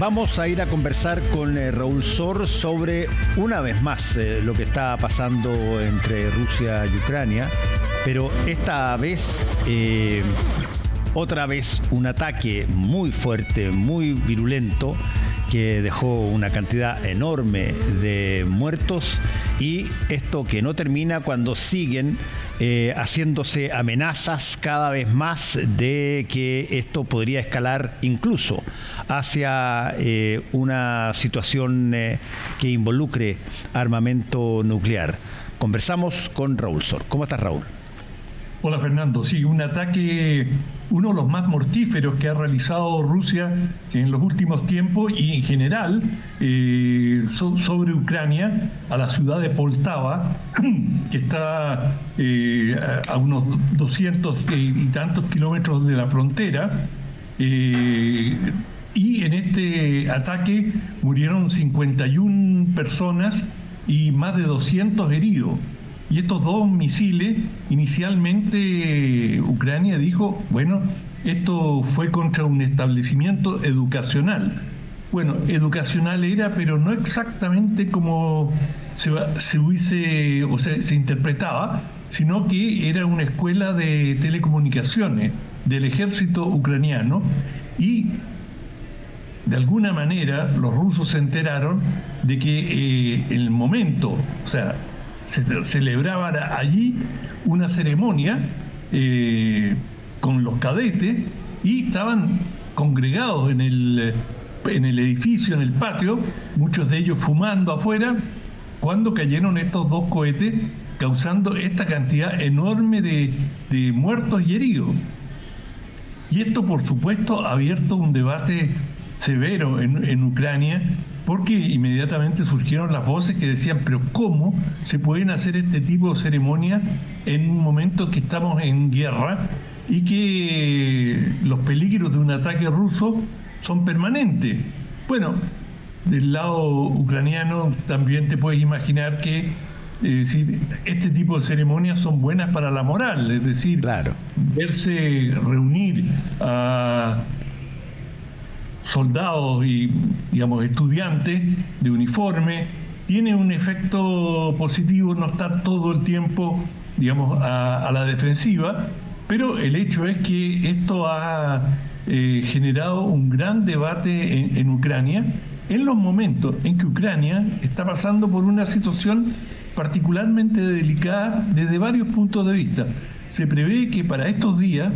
Vamos a ir a conversar con Raúl Sor sobre, una vez más, lo que está pasando entre Rusia y Ucrania, pero esta vez, otra vez, un ataque muy fuerte, muy virulento, que dejó una cantidad enorme de muertos, y esto que no termina cuando siguen haciéndose amenazas cada vez más de que esto podría escalar incluso hacia una situación que involucre armamento nuclear. Conversamos con Raúl Sor. ¿Cómo estás, Raúl? Hola, Fernando. Sí, un ataque, uno de los más mortíferos que ha realizado Rusia en los últimos tiempos y en general sobre Ucrania, a la ciudad de Poltava, que está a unos 200 y tantos kilómetros de la frontera. Y en este ataque murieron 51 personas y más de 200 heridos. Y estos dos misiles, inicialmente Ucrania dijo, bueno, esto fue contra un establecimiento educacional. Bueno, educacional era, pero no exactamente como se interpretaba, sino que era una escuela de telecomunicaciones del ejército ucraniano, y de alguna manera los rusos se enteraron de que en el momento, o sea, se celebraba allí una ceremonia con los cadetes, y estaban congregados en el edificio, en el patio, muchos de ellos fumando afuera, cuando cayeron estos dos cohetes, causando esta cantidad enorme de muertos y heridos. Y esto, por supuesto, ha abierto un debate severo en Ucrania, porque inmediatamente surgieron las voces que decían, pero ¿cómo se pueden hacer este tipo de ceremonias en un momento que estamos en guerra y que los peligros de un ataque ruso son permanentes? Bueno, del lado ucraniano también te puedes imaginar que este tipo de ceremonias son buenas para la moral, es decir, claro, verse reunir a soldados y, digamos, estudiantes de uniforme, tiene un efecto positivo, no estar todo el tiempo, digamos, a la defensiva, pero el hecho es que esto ha generado un gran debate en Ucrania, en los momentos en que Ucrania está pasando por una situación particularmente delicada desde varios puntos de vista. Se prevé que para estos días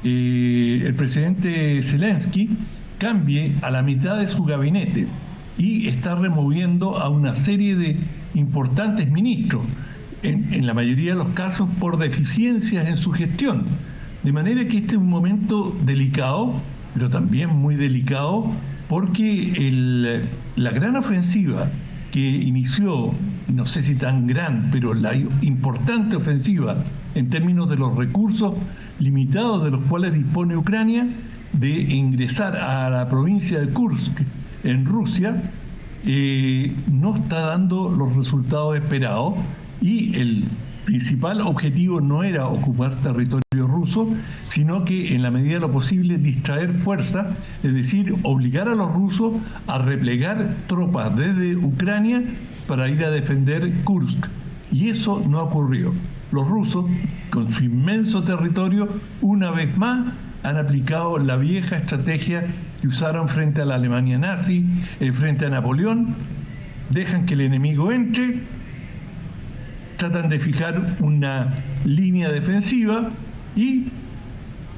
el presidente Zelensky cambie a la mitad de su gabinete y está removiendo a una serie de importantes ministros, en la mayoría de los casos por deficiencias en su gestión. De manera que este es un momento delicado, pero también muy delicado, porque la gran ofensiva que inició, no sé si tan gran, pero la importante ofensiva en términos de los recursos limitados de los cuales dispone Ucrania, de ingresar a la provincia de Kursk en Rusia, no está dando los resultados esperados, y el principal objetivo no era ocupar territorio ruso, sino que en la medida de lo posible distraer fuerzas, es decir, obligar a los rusos a replegar tropas desde Ucrania para ir a defender Kursk. Y eso no ocurrió. Los rusos, con su inmenso territorio, una vez más han aplicado la vieja estrategia que usaron frente a la Alemania nazi, frente a Napoleón. Dejan que el enemigo entre, tratan de fijar una línea defensiva y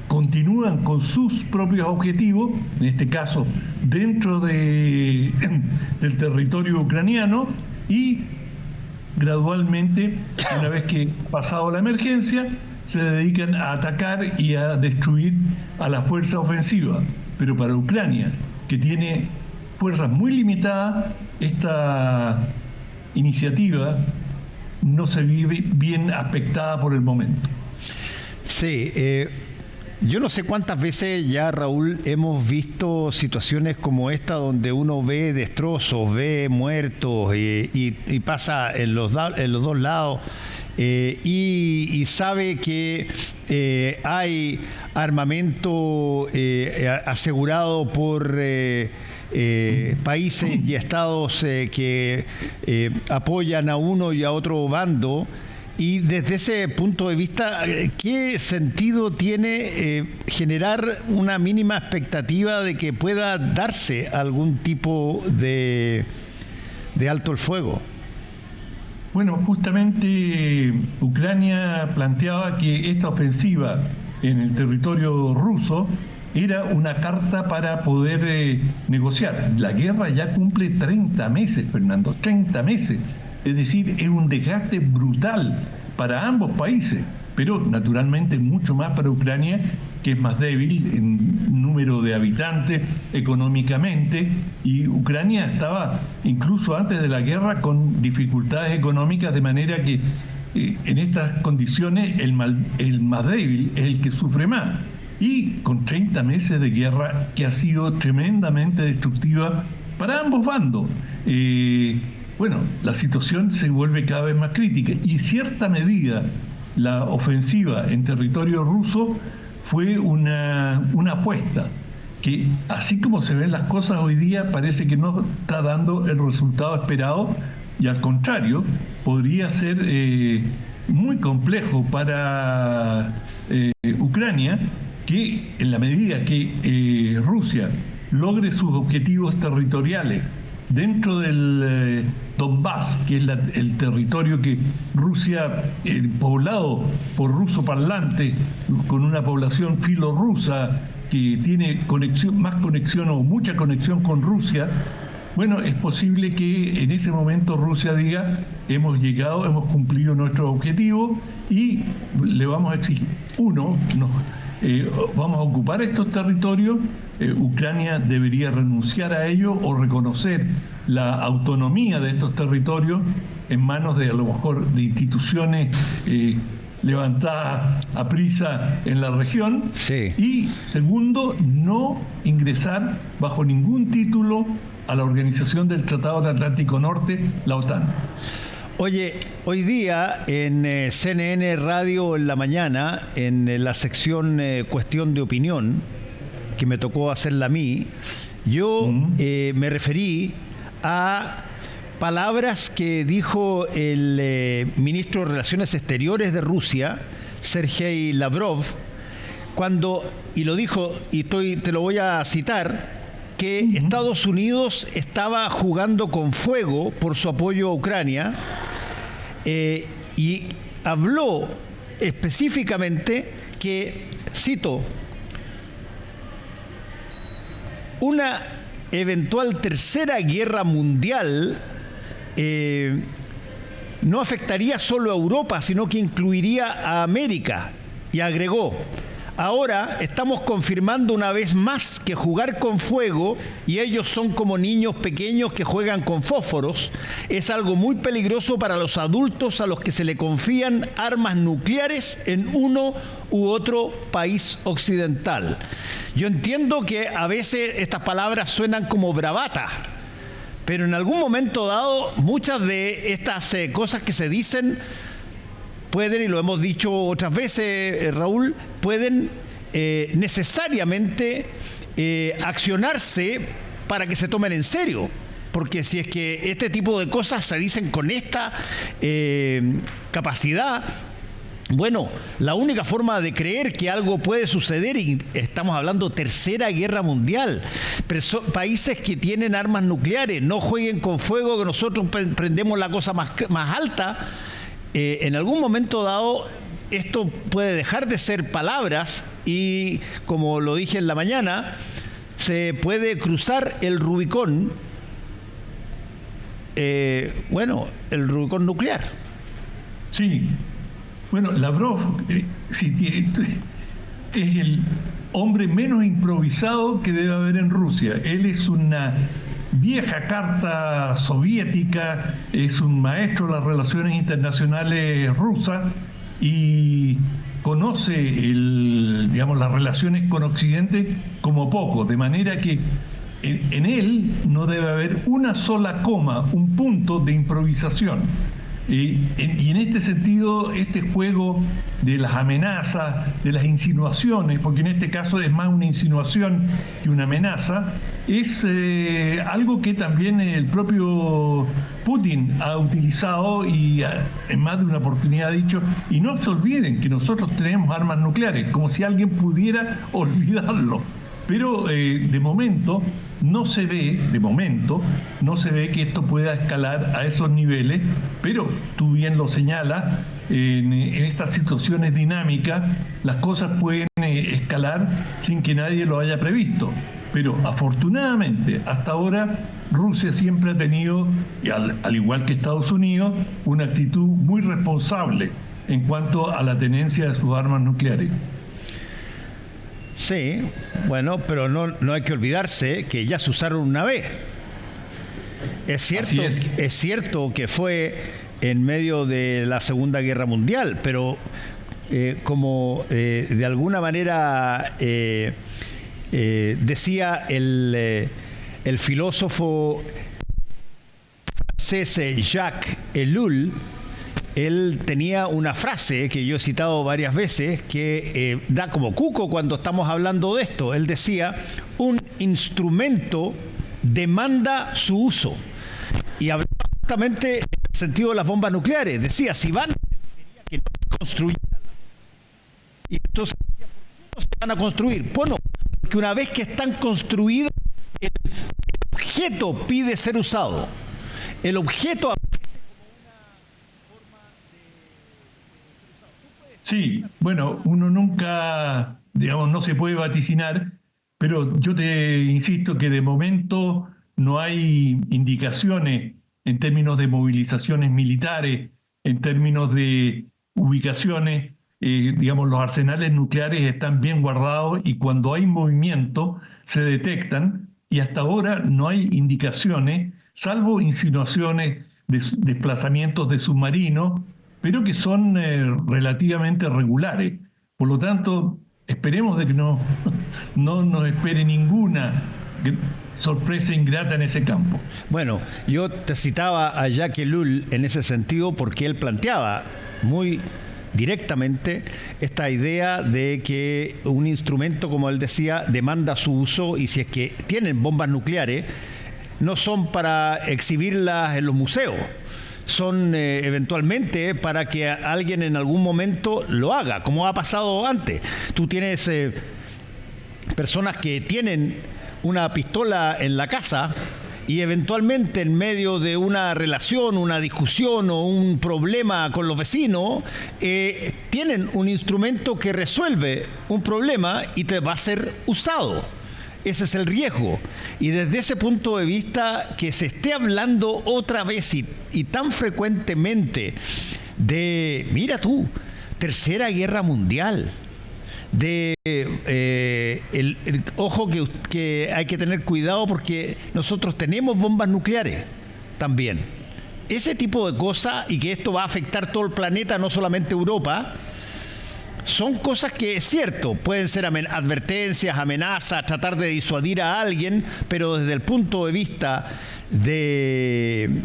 continúan con sus propios objetivos, en este caso dentro del territorio ucraniano, y gradualmente, una vez que ha pasado la emergencia, se dedican a atacar y a destruir a la fuerza ofensiva. Pero para Ucrania, que tiene fuerzas muy limitadas, esta iniciativa no se vive bien aspectada por el momento. Sí, Yo no sé cuántas veces ya, Raúl, hemos visto situaciones como esta donde uno ve destrozos, ve muertos y pasa en los dos lados y sabe que hay armamento asegurado por países y estados que apoyan a uno y a otro bando. Y desde ese punto de vista, ¿qué sentido tiene generar una mínima expectativa de que pueda darse algún tipo de alto el fuego? Bueno, justamente Ucrania planteaba que esta ofensiva en el territorio ruso era una carta para poder negociar. La guerra ya cumple 30 meses, Fernando, 30 meses. Es decir, es un desgaste brutal para ambos países, pero naturalmente mucho más para Ucrania, que es más débil en número de habitantes, económicamente, y Ucrania estaba incluso antes de la guerra con dificultades económicas, de manera que en estas condiciones el más débil es el que sufre más. Y con 30 meses de guerra que ha sido tremendamente destructiva para ambos bandos. Bueno, la situación se vuelve cada vez más crítica y en cierta medida la ofensiva en territorio ruso fue una apuesta que, así como se ven las cosas hoy día, parece que no está dando el resultado esperado y al contrario, podría ser muy complejo para Ucrania, que en la medida que Rusia logre sus objetivos territoriales dentro del Donbass, que es el territorio que Rusia, poblado por rusoparlantes, con una población filorrusa que tiene más conexión o mucha conexión con Rusia, bueno, es posible que en ese momento Rusia diga: hemos llegado, hemos cumplido nuestro objetivo y le vamos a exigir. Vamos a ocupar estos territorios. Ucrania debería renunciar a ello o reconocer la autonomía de estos territorios en manos de, a lo mejor, de instituciones levantadas a prisa en la región. Sí. Y segundo, no ingresar bajo ningún título a la Organización del Tratado del Atlántico Norte, la OTAN. Oye, hoy día en CNN Radio en la mañana, en la sección Cuestión de Opinión, que me tocó hacerla a mí, yo me referí a palabras que dijo el ministro de Relaciones Exteriores de Rusia, Sergei Lavrov, y lo dijo, y te lo voy a citar, que Estados Unidos estaba jugando con fuego por su apoyo a Ucrania, y habló específicamente que, cito, una eventual tercera guerra mundial no afectaría solo a Europa, sino que incluiría a América. Y agregó: ahora estamos confirmando una vez más que jugar con fuego, y ellos son como niños pequeños que juegan con fósforos, es algo muy peligroso para los adultos a los que se le confían armas nucleares en uno u otro país occidental. Yo entiendo que a veces estas palabras suenan como bravata, pero en algún momento dado muchas de estas cosas que se dicen pueden, y lo hemos dicho otras veces, Raúl, pueden necesariamente accionarse para que se tomen en serio. Porque si es que este tipo de cosas se dicen con esta capacidad, bueno, la única forma de creer que algo puede suceder, y estamos hablando tercera guerra mundial, países que tienen armas nucleares, no jueguen con fuego, que nosotros prendemos la cosa más alta. En algún momento dado esto puede dejar de ser palabras y, como lo dije en la mañana, se puede cruzar el Rubicón, el Rubicón nuclear. Sí. Bueno, Lavrov es el hombre menos improvisado que debe haber en Rusia. Él es una vieja carta soviética, es un maestro de las relaciones internacionales rusas y conoce digamos, las relaciones con Occidente como poco, de manera que en él no debe haber una sola coma, un punto de improvisación. Y en este sentido, este juego de las amenazas, de las insinuaciones, porque en este caso es más una insinuación que una amenaza, es algo que también el propio Putin ha utilizado y en más de una oportunidad ha dicho, y no se olviden que nosotros tenemos armas nucleares, como si alguien pudiera olvidarlo. Pero de momento no se ve que esto pueda escalar a esos niveles, pero tú bien lo señalas, en estas situaciones dinámicas las cosas pueden escalar sin que nadie lo haya previsto. Pero afortunadamente hasta ahora Rusia siempre ha tenido, y al igual que Estados Unidos, una actitud muy responsable en cuanto a la tenencia de sus armas nucleares. Sí, bueno, pero no hay que olvidarse que ya se usaron una vez. Es cierto que fue en medio de la Segunda Guerra Mundial, pero como de alguna manera decía el filósofo francés Jacques Ellul, él tenía una frase que yo he citado varias veces que da como cuco cuando estamos hablando de esto. Él decía, un instrumento demanda su uso. Y hablaba justamente en el sentido de las bombas nucleares. Decía, si van, que no se construyan. Y entonces, ¿por qué no se van a construir? Bueno, porque una vez que están construidas, el objeto pide ser usado. El objeto Sí, bueno, uno nunca, digamos, no se puede vaticinar, pero yo te insisto que de momento no hay indicaciones en términos de movilizaciones militares, en términos de ubicaciones, digamos, los arsenales nucleares están bien guardados y cuando hay movimiento se detectan y hasta ahora no hay indicaciones, salvo insinuaciones de desplazamientos de submarinos, pero que son relativamente regulares. Por lo tanto, esperemos de que no nos espere ninguna sorpresa ingrata en ese campo. Bueno, yo te citaba a Jacques Ellul en ese sentido porque él planteaba muy directamente esta idea de que un instrumento, como él decía, demanda su uso y si es que tienen bombas nucleares, no son para exhibirlas en los museos. Son eventualmente para que alguien en algún momento lo haga, como ha pasado antes. Tú tienes personas que tienen una pistola en la casa y eventualmente en medio de una relación, una discusión o un problema con los vecinos, tienen un instrumento que resuelve un problema y te va a ser usado. Ese es el riesgo. Y desde ese punto de vista, que se esté hablando otra vez y tan frecuentemente de, mira tú, Tercera Guerra Mundial, de ojo que hay que tener cuidado porque nosotros tenemos bombas nucleares también. Ese tipo de cosas y que esto va a afectar todo el planeta, no solamente Europa, son cosas que es cierto, pueden ser advertencias, amenazas, tratar de disuadir a alguien, pero desde el punto de vista de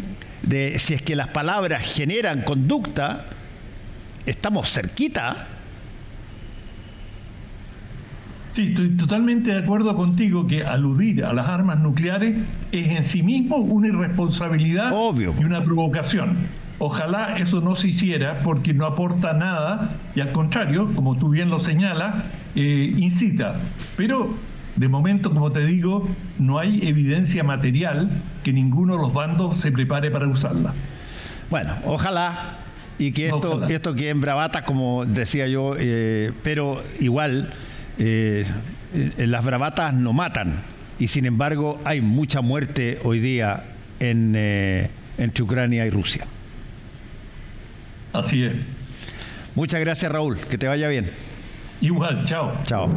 si es que las palabras generan conducta, estamos cerquita. Sí, estoy totalmente de acuerdo contigo que aludir a las armas nucleares es en sí mismo una irresponsabilidad. Obvio. Y una provocación. Ojalá eso no se hiciera porque no aporta nada y al contrario, como tú bien lo señalas, incita. Pero de momento, como te digo, no hay evidencia material que ninguno de los bandos se prepare para usarla. Bueno, ojalá y que esto quede en bravata, como decía yo, pero igual las bravatas no matan y sin embargo hay mucha muerte hoy día entre Ucrania y Rusia. Así es. Muchas gracias, Raúl. Que te vaya bien. Igual, chao. Chao.